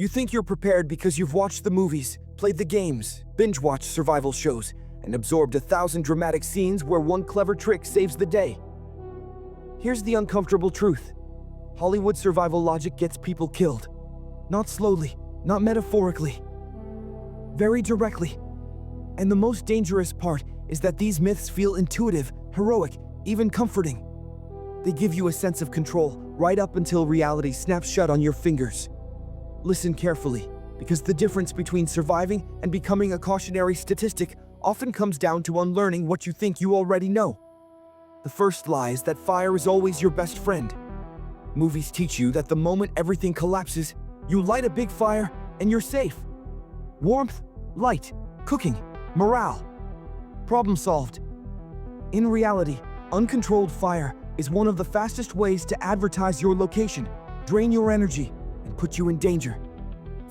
You think you're prepared because you've watched the movies, played the games, binge-watched survival shows, and absorbed 1,000 dramatic scenes where one clever trick saves the day. Here's the uncomfortable truth. Hollywood survival logic gets people killed. Not slowly, not metaphorically. Very directly. And the most dangerous part is that these myths feel intuitive, heroic, even comforting. They give you a sense of control right up until reality snaps shut on your fingers. Listen carefully, because the difference between surviving and becoming a cautionary statistic often comes down to unlearning what you think you already know. The first lie is that fire is always your best friend. Movies teach you that the moment everything collapses, you light a big fire and you're safe. Warmth, light, cooking, morale. Problem solved. In reality, uncontrolled fire is one of the fastest ways to advertise your location, drain your energy, and put you in danger.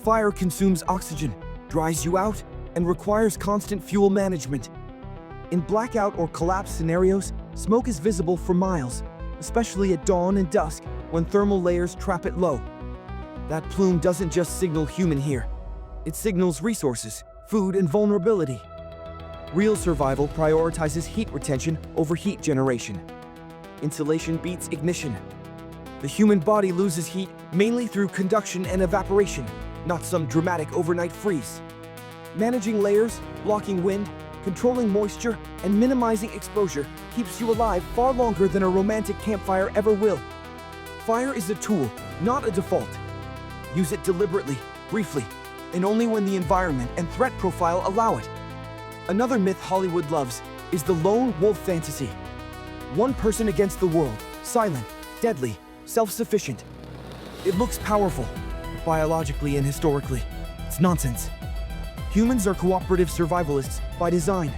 Fire consumes oxygen, dries you out, and requires constant fuel management. In blackout or collapse scenarios, smoke is visible for miles, especially at dawn and dusk when thermal layers trap it low. That plume doesn't just signal human here. It signals resources, food, and vulnerability. Real survival prioritizes heat retention over heat generation. Insulation beats ignition. The human body loses heat mainly through conduction and evaporation, not some dramatic overnight freeze. Managing layers, blocking wind, controlling moisture, and minimizing exposure keeps you alive far longer than a romantic campfire ever will. Fire is a tool, not a default. Use it deliberately, briefly, and only when the environment and threat profile allow it. Another myth Hollywood loves is the lone wolf fantasy. One person against the world, silent, deadly, self-sufficient. It looks powerful, but biologically and historically, it's nonsense. Humans are cooperative survivalists by design.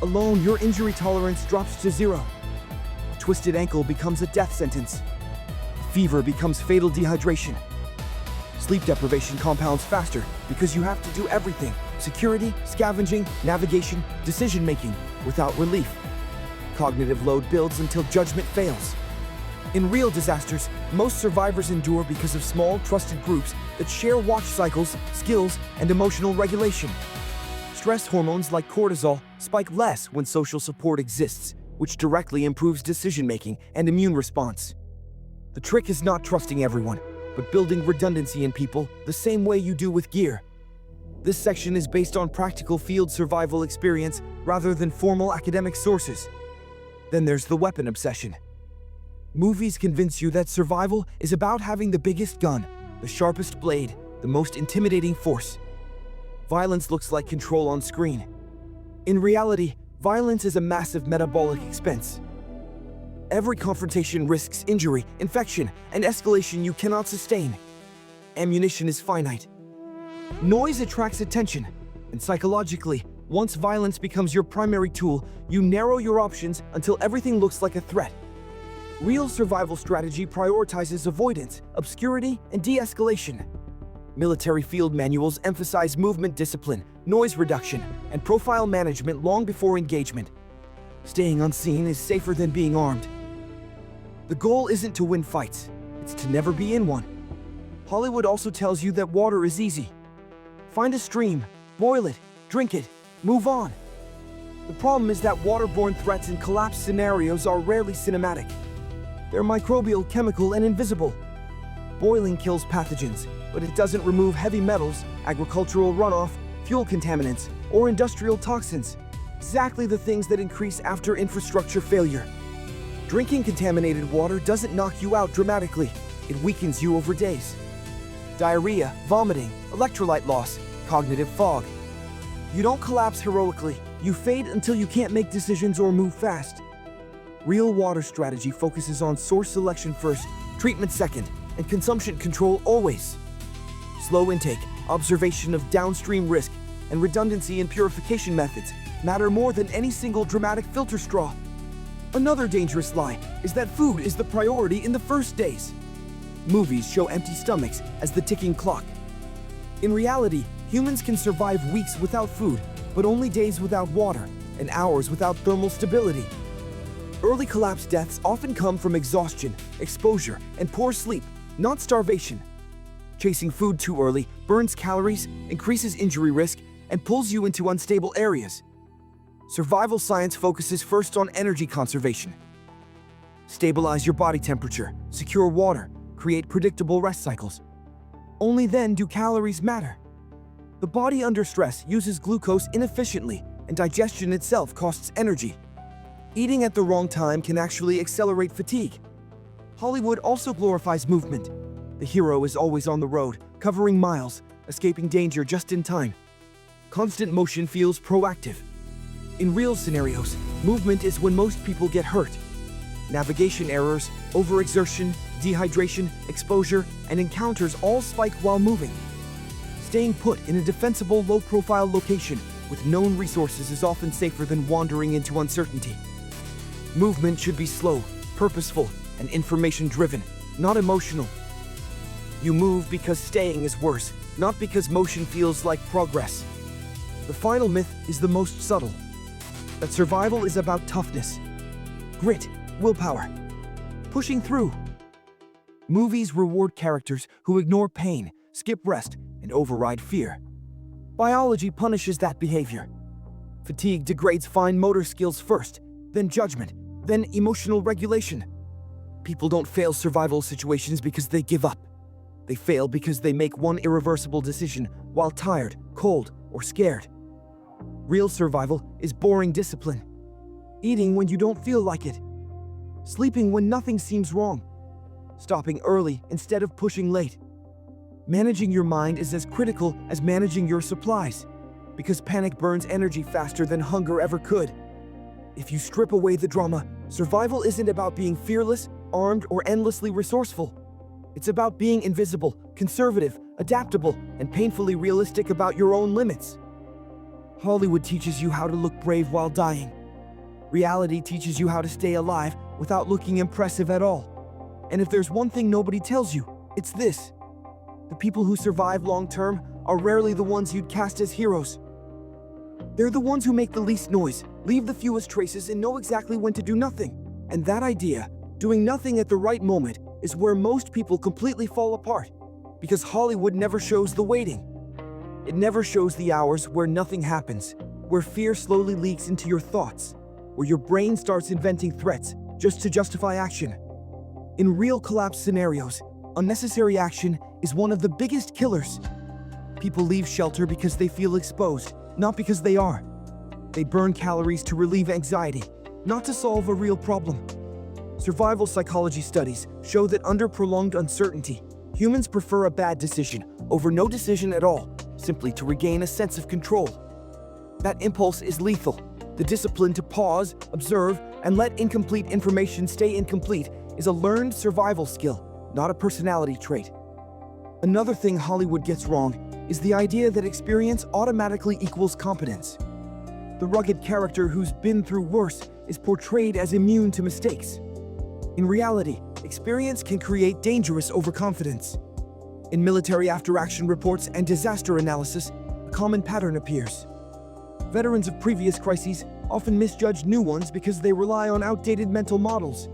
Alone, your injury tolerance drops to zero. A twisted ankle becomes a death sentence. Fever becomes fatal dehydration. Sleep deprivation compounds faster because you have to do everything: security, scavenging, navigation, decision-making, without relief. Cognitive load builds until judgment fails. In real disasters, most survivors endure because of small, trusted groups that share watch cycles, skills, and emotional regulation. Stress hormones like cortisol spike less when social support exists, which directly improves decision-making and immune response. The trick is not trusting everyone, but building redundancy in people the same way you do with gear. This section is based on practical field survival experience rather than formal academic sources. Then there's the weapon obsession. Movies convince you that survival is about having the biggest gun, the sharpest blade, the most intimidating force. Violence looks like control on screen. In reality, violence is a massive metabolic expense. Every confrontation risks injury, infection, and escalation you cannot sustain. Ammunition is finite. Noise attracts attention, and psychologically, once violence becomes your primary tool, you narrow your options until everything looks like a threat. Real survival strategy prioritizes avoidance, obscurity, and de-escalation. Military field manuals emphasize movement discipline, noise reduction, and profile management long before engagement. Staying unseen is safer than being armed. The goal isn't to win fights, it's to never be in one. Hollywood also tells you that water is easy. Find a stream, boil it, drink it, move on. The problem is that waterborne threats in collapse scenarios are rarely cinematic. They're microbial, chemical, and invisible. Boiling kills pathogens, but it doesn't remove heavy metals, agricultural runoff, fuel contaminants, or industrial toxins. Exactly the things that increase after infrastructure failure. Drinking contaminated water doesn't knock you out dramatically. It weakens you over days. Diarrhea, vomiting, electrolyte loss, cognitive fog. You don't collapse heroically. You fade until you can't make decisions or move fast. Real water strategy focuses on source selection first, treatment second, and consumption control always. Slow intake, observation of downstream risk, and redundancy in purification methods matter more than any single dramatic filter straw. Another dangerous lie is that food is the priority in the first days. Movies show empty stomachs as the ticking clock. In reality, humans can survive weeks without food, but only days without water, and hours without thermal stability. Early collapse deaths often come from exhaustion, exposure, and poor sleep, not starvation. Chasing food too early burns calories, increases injury risk, and pulls you into unstable areas. Survival science focuses first on energy conservation. Stabilize your body temperature, secure water, create predictable rest cycles. Only then do calories matter. The body under stress uses glucose inefficiently, and digestion itself costs energy. Eating at the wrong time can actually accelerate fatigue. Hollywood also glorifies movement. The hero is always on the road, covering miles, escaping danger just in time. Constant motion feels proactive. In real scenarios, movement is when most people get hurt. Navigation errors, overexertion, dehydration, exposure, and encounters all spike while moving. Staying put in a defensible, low-profile location with known resources is often safer than wandering into uncertainty. Movement should be slow, purposeful, and information-driven, not emotional. You move because staying is worse, not because motion feels like progress. The final myth is the most subtle: that survival is about toughness, grit, willpower, pushing through. Movies reward characters who ignore pain, skip rest, and override fear. Biology punishes that behavior. Fatigue degrades fine motor skills first, then judgment, then emotional regulation. People don't fail survival situations because they give up. They fail because they make one irreversible decision while tired, cold, or scared. Real survival is boring discipline. Eating when you don't feel like it. Sleeping when nothing seems wrong. Stopping early instead of pushing late. Managing your mind is as critical as managing your supplies, because panic burns energy faster than hunger ever could. If you strip away the drama, survival isn't about being fearless, armed, or endlessly resourceful. It's about being invisible, conservative, adaptable, and painfully realistic about your own limits. Hollywood teaches you how to look brave while dying. Reality teaches you how to stay alive without looking impressive at all. And if there's one thing nobody tells you, it's this: the people who survive long-term are rarely the ones you'd cast as heroes. They're the ones who make the least noise, leave the fewest traces, and know exactly when to do nothing. And that idea, doing nothing at the right moment, is where most people completely fall apart. Because Hollywood never shows the waiting. It never shows the hours where nothing happens, where fear slowly leaks into your thoughts, where your brain starts inventing threats just to justify action. In real collapse scenarios, unnecessary action is one of the biggest killers. People leave shelter because they feel exposed, not because they are. They burn calories to relieve anxiety, not to solve a real problem. Survival psychology studies show that under prolonged uncertainty, humans prefer a bad decision over no decision at all, simply to regain a sense of control. That impulse is lethal. The discipline to pause, observe, and let incomplete information stay incomplete is a learned survival skill, not a personality trait. Another thing Hollywood gets wrong is the idea that experience automatically equals competence. The rugged character who's been through worse is portrayed as immune to mistakes. In reality, experience can create dangerous overconfidence. In military after-action reports and disaster analysis, a common pattern appears. Veterans of previous crises often misjudge new ones because they rely on outdated mental models.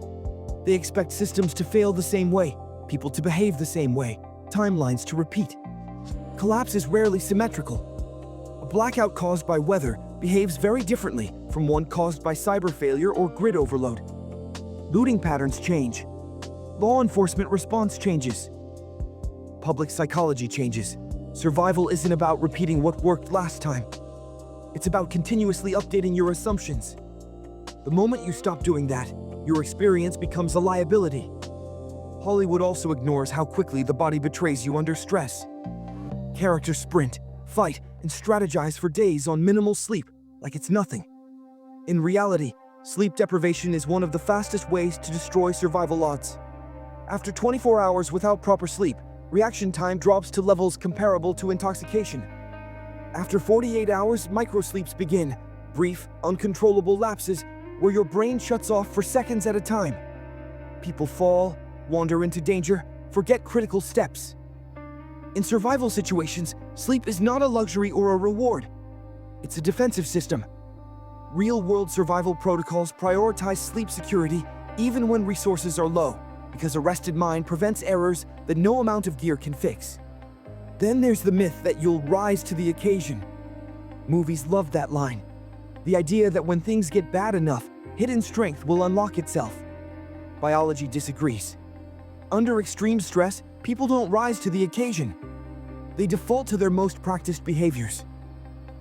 They expect systems to fail the same way, people to behave the same way, timelines to repeat. Collapse is rarely symmetrical. A blackout caused by weather behaves very differently from one caused by cyber failure or grid overload. Looting patterns change. Law enforcement response changes. Public psychology changes. Survival isn't about repeating what worked last time. It's about continuously updating your assumptions. The moment you stop doing that, your experience becomes a liability. Hollywood also ignores how quickly the body betrays you under stress. Characters sprint, fight, and strategize for days on minimal sleep, like it's nothing. In reality, sleep deprivation is one of the fastest ways to destroy survival odds. After 24 hours without proper sleep, reaction time drops to levels comparable to intoxication. After 48 hours, microsleeps begin, brief, uncontrollable lapses where your brain shuts off for seconds at a time. People fall, wander into danger, forget critical steps. In survival situations, sleep is not a luxury or a reward. It's a defensive system. Real-world survival protocols prioritize sleep security even when resources are low, because a rested mind prevents errors that no amount of gear can fix. Then there's the myth that you'll rise to the occasion. Movies love that line. The idea that when things get bad enough, hidden strength will unlock itself. Biology disagrees. Under extreme stress, people don't rise to the occasion. They default to their most practiced behaviors.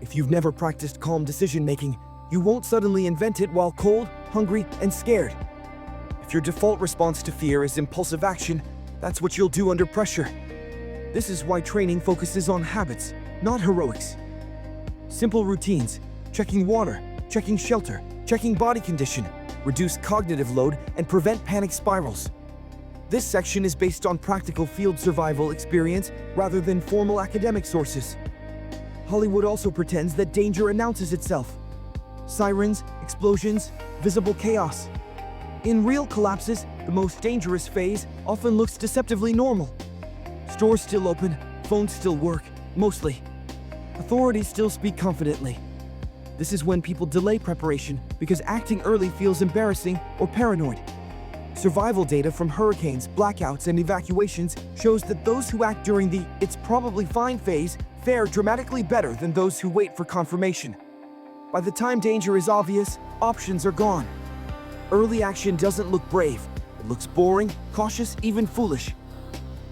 If you've never practiced calm decision-making, you won't suddenly invent it while cold, hungry, and scared. If your default response to fear is impulsive action, that's what you'll do under pressure. This is why training focuses on habits, not heroics. Simple routines, checking water, checking shelter, checking body condition, reduce cognitive load, and prevent panic spirals. This section is based on practical field survival experience rather than formal academic sources. Hollywood also pretends that danger announces itself. Sirens, explosions, visible chaos. In real collapses, the most dangerous phase often looks deceptively normal. Stores still open, phones still work, mostly. Authorities still speak confidently. This is when people delay preparation because acting early feels embarrassing or paranoid. Survival data from hurricanes, blackouts, and evacuations shows that those who act during the "it's probably fine" phase fare dramatically better than those who wait for confirmation. By the time danger is obvious, options are gone. Early action doesn't look brave. It looks boring, cautious, even foolish.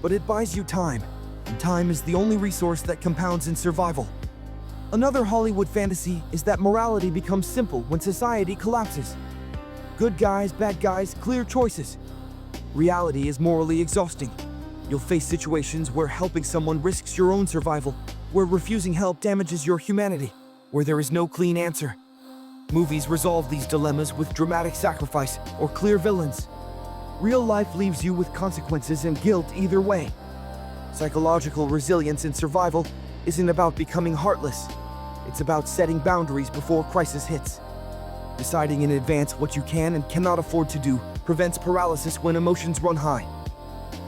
But it buys you time, and time is the only resource that compounds in survival. Another Hollywood fantasy is that morality becomes simple when society collapses. Good guys, bad guys, clear choices. Reality is morally exhausting. You'll face situations where helping someone risks your own survival, where refusing help damages your humanity, where there is no clean answer. Movies resolve these dilemmas with dramatic sacrifice or clear villains. Real life leaves you with consequences and guilt either way. Psychological resilience in survival isn't about becoming heartless. It's about setting boundaries before crisis hits. Deciding in advance what you can and cannot afford to do prevents paralysis when emotions run high.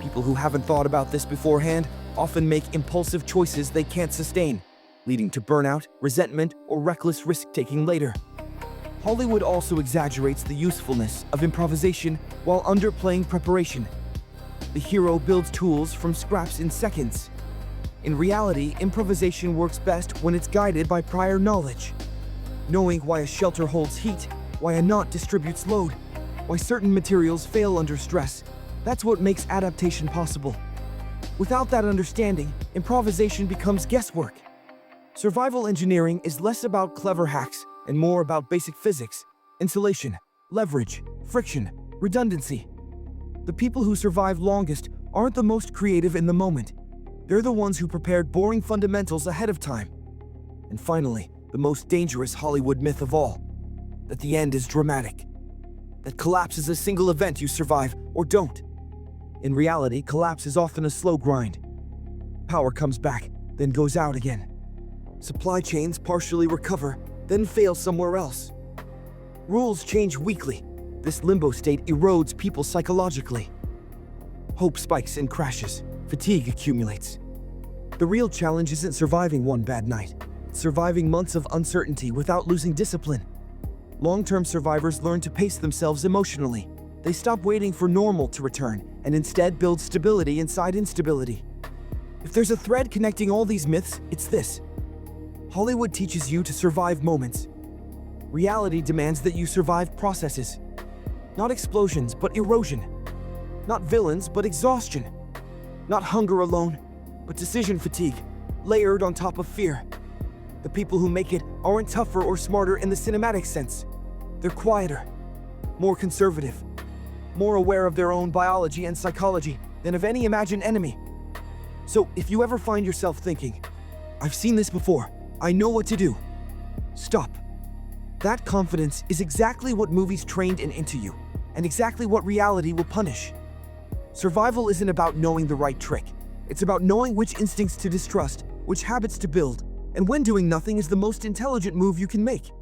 People who haven't thought about this beforehand often make impulsive choices they can't sustain, leading to burnout, resentment, or reckless risk-taking later. Hollywood also exaggerates the usefulness of improvisation while underplaying preparation. The hero builds tools from scraps in seconds. In reality, improvisation works best when it's guided by prior knowledge. Knowing why a shelter holds heat, why a knot distributes load, why certain materials fail under stress, that's what makes adaptation possible. Without that understanding, improvisation becomes guesswork. Survival engineering is less about clever hacks and more about basic physics, insulation, leverage, friction, redundancy. The people who survive longest aren't the most creative in the moment. They're the ones who prepared boring fundamentals ahead of time. And finally, the most dangerous Hollywood myth of all, that the end is dramatic. That collapse is a single event you survive or don't. In reality, collapse is often a slow grind. Power comes back, then goes out again. Supply chains partially recover, then fail somewhere else. Rules change weekly. This limbo state erodes people psychologically. Hope spikes and crashes. Fatigue accumulates. The real challenge isn't surviving one bad night. It's surviving months of uncertainty without losing discipline. Long-term survivors learn to pace themselves emotionally. They stop waiting for normal to return and instead build stability inside instability. If there's a thread connecting all these myths, it's this. Hollywood teaches you to survive moments. Reality demands that you survive processes. Not explosions, but erosion. Not villains, but exhaustion. Not hunger alone, but decision fatigue, layered on top of fear. The people who make it aren't tougher or smarter in the cinematic sense. They're quieter, more conservative, more aware of their own biology and psychology than of any imagined enemy. So if you ever find yourself thinking, "I've seen this before, I know what to do," stop. That confidence is exactly what movies trained into you, and exactly what reality will punish. Survival isn't about knowing the right trick. It's about knowing which instincts to distrust, which habits to build, and when doing nothing is the most intelligent move you can make.